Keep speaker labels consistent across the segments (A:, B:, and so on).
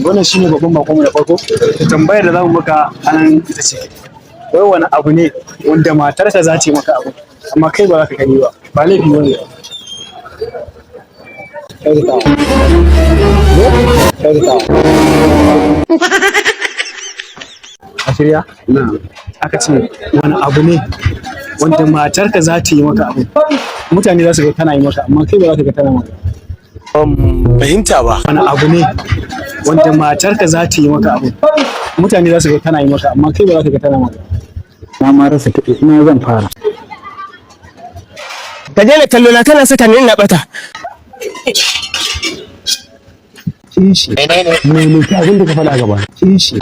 A: wannan shine babban bakon da farko. Tambayar da zamu maka anan ita ce, wai wani abu ne wanda matarka za ta yi maka abu amma kai ba za ka gani ba, ba laifi bane. A shirya? Aka ce wani abu ne wanda matarka za ta yi maka abu, mutane za su ga tana yi maka amma kai ba za ka ga tana maka.
B: Fahimta ba.
A: Wani abu ne wanda matarka za ta yi maka abu, mutane za su ga tana yi maka amma kai ba za ka ga tana maka. Na ma rasa ta ina zan fara.
C: Ka daina kallo na kana saka ni na bata.
A: Kishi. Me ka abin da ka faɗa gaba? Kishi.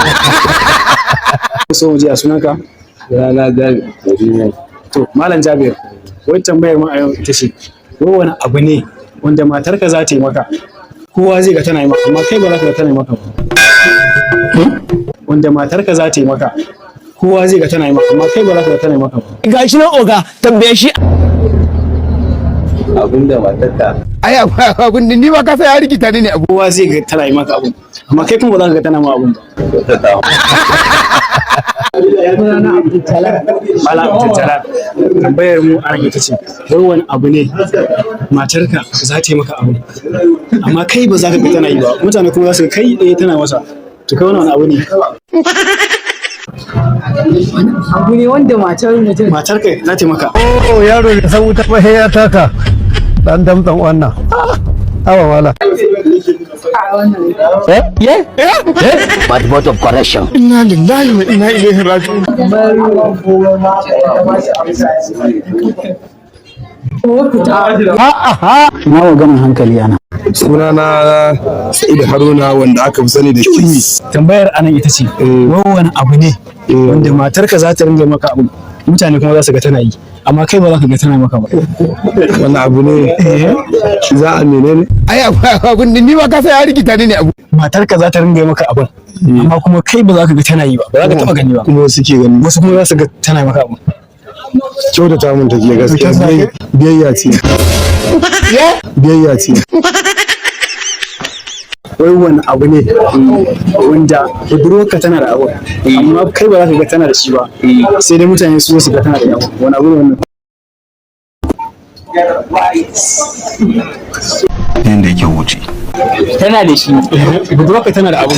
A: So mu ji a sunanka?
D: Rana Jabir.
A: To Malam Jabir, wai tambayar mu a yau ita ce, wai wani abu ne wanda matarka za ta yi maka, kowa zai ga tana yi maka amma kai ba za ka ga tana yi maka ba. Wanda matarka za ta yi maka, kowa zai ga tana yi maka amma kai ba za ka ga tana yi maka ba.
C: Gashi nan oga tambaye shi.
D: Abinda matarka.
C: Ai abun ni ba ka sai ya rikita ni ne abu.
A: Kowa zai ga tana yi maka abu amma kai kuma ba za ka ga tana ma abun ba. Malam Abdul tambayar mu a ita ce, wai wani abu ne matarka za ta yi maka abu amma kai ba za ka ga tana yi ba, mutane kuma za su ga kai ɗaya tana masa, to kai wani abu ne.
E: Abu ne wanda
A: matarka za ta yi maka.
F: Oh yaro da san wuta ba ya taka dan damtsan wannan. Awa wala.
G: But word of correction.
C: Inna lillahi wa inna ilaihi raji'un.
A: Na wa ganin hankali ana.
B: Sunana Sa'id Haruna wanda aka fi sani da Kimi.
A: Tambayar anan ita ce, wai wani abu ne wanda matarka za ta ringa maka abu, mutane kuma za su ga tana yi amma kai ba za ka ga tana maka ba.
B: Wannan abu ne za a menene?
C: Ai abun ni ba ka sai ya rikita ni ne abu.
A: Matarka za ta ringa yi maka abun amma kuma kai ba za ka ga tana yi ba, ba za ka taba gani ba.
B: Kuma suke gani.
A: Wasu kuma za su ga tana maka abu.
B: Kyautata mun take gaskiya. Biyayya ce. Biyayya ce.
A: Wai wani abu ne wanda budurwarka tana da abu amma kai ba za ka ga tana da shi ba, sai dai mutane su ga tana da abu. Wani abu ne wannan?
B: Yanda yake wuce.
A: Tana da shi, budurwarka tana da abu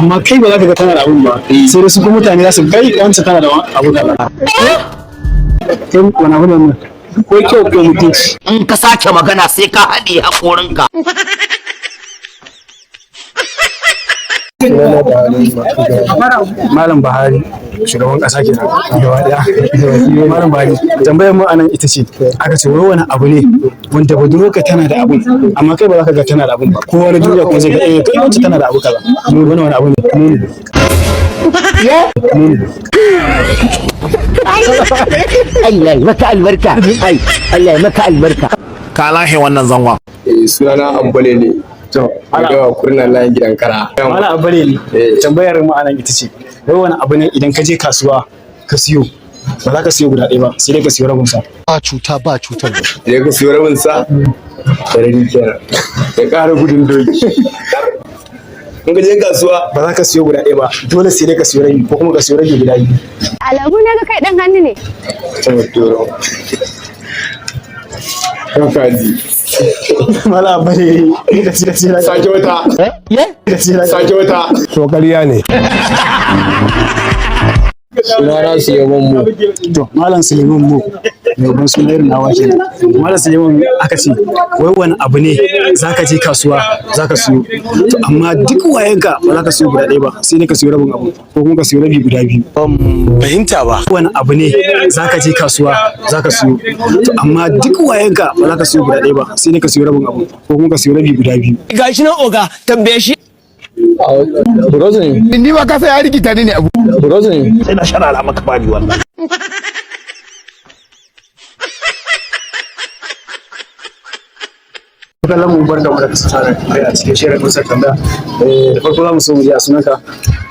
A: amma kai ba za ka ga tana da abu ba, sai dai su kuma mutane za su kai wancan tana da abu kaza. Kai wani abu ne wannan? Ko kyau ko mutunci?
G: In ka sake magana sai ka haɗe haƙorinka.
A: Malam Buhari, shugaban ƙasa ke gaba ɗaya. Malam Buhari, tambayar mu anan ita ce, aka ce wai wani abu ne wanda budurwarka tana da abu amma kai ba za ka ga tana da abu ba, kowa na duniya kuma zai ga kai wacce tana da abu kaza. Wani abu ne?
G: Allah ya maka albarka. Ai, Allah ya maka albarka.
B: Ka lahe wannan zangon.
D: Sunana Ambale ne.
A: To,
D: Daga kurnan layin gidan kara.
A: Malam Abare ne. Tambayar mu anan ita ce, wai wani abu ne idan ka je kasuwa ka siyo, ba za ka siyo guda ɗaya ba, sai dai ka siyo rabin sa.
F: Ba cuta ba cutar.
D: Idan ka siyo rabin sa, sarari kenan. Ya ƙara gudun doki. In ka je kasuwa
A: Ba za ka siyo guda ɗaya ba, dole sai dai ka siyo rabi ko kuma ka siyo rabi guda biyu.
E: Alamu na ga kai dan hannu ne.
D: ta turo. Kan kaji.
A: Malam Abare ne ka ci
D: Sake wata. Sake wata.
F: To ƙarya ne.
D: Sunana Suleiman mu.
A: To, Malam Suleiman mu, gaban sunan irin nawa kenan. Malam Suleiman aka ce, wai wani abu ne za ka je kasuwa za ka siyo, to amma duk wayanka ba za ka siyo guda ɗaya ba, sai dai ka siyo rabin abu ko kuma ka siyo rabi guda biyu.
B: Fahimta ba.
A: Wani abu ne za ka je kasuwa za ka siyo, to amma duk wayanka ba za ka siyo guda ɗaya ba, sai dai ka siyo rabin abu ko kuma ka siyo rabi guda biyu.
C: Gashi nan oga tambaye shi.
D: Brozin.
C: Ni ba ka sai ya rikita ni ne abu.
D: Brozin.
B: Sai na shara maka bani wannan.
A: Kallon mu bar da mu da kasance a cikin shirin kusa tambaya. Da farko za mu so mu ji a sunanka.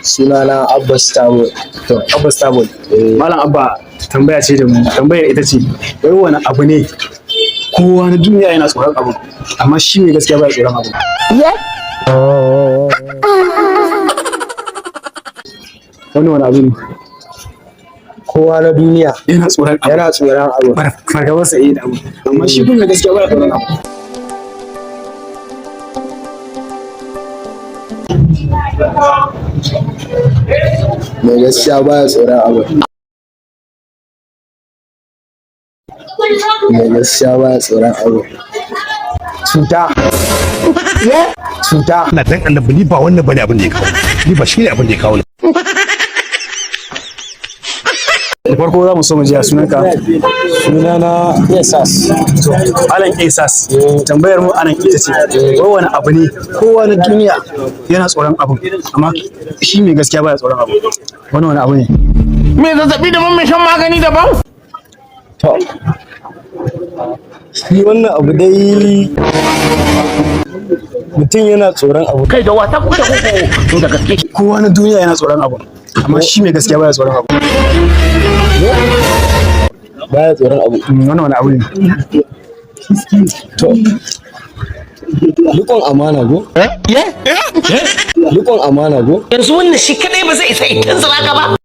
D: Sunana Abbas Tabo.
A: To, Abbas Tabol. Malam Abba, tambaya ce da mu. Tambayar ita ce, wai wani abu ne kowa na duniya yana tsoron abu, amma shi ne gaskiya ba ya tsoron abu. wani abu ne.
D: kowa na duniya
A: Yana tsoron abu.
D: yana tsoron abu.
A: Fargabarsa da abu. Amma shi kuma gaskiya ba ya tsoron abu.
D: Mai gaskiya baya tsoron abu. Mai gaskiya baya tsoron abu. Cuta. Cuta.
C: na dan annabi ni ba wannan bane abin da ya kawo ni ba shi ne abin da ya kawo ni
A: Da farko za mu so mu ji a sunanka.
D: Sunana Esas.
A: Alan Esas. Tambayar mu anan ita ce, wani abu ne kowa na duniya yana tsoron abu, amma shi mai gaskiya baya tsoron abu. Wani abu ne.
C: me zazzabi da mamman shan magani daban
D: To. Shi wannan abu dai mutum yana tsoron abu.
G: kai da wata kuka to da gaske
A: Kowa na duniya yana tsoron abu, amma shi mai gaskiya baya tsoron abu.
D: Baya tsoron abu.
A: Wani abu ne.
D: To. Rikon amana go? Rikon amana go?
G: yanzu wannan shi kadai ba zai isa itin zira gaba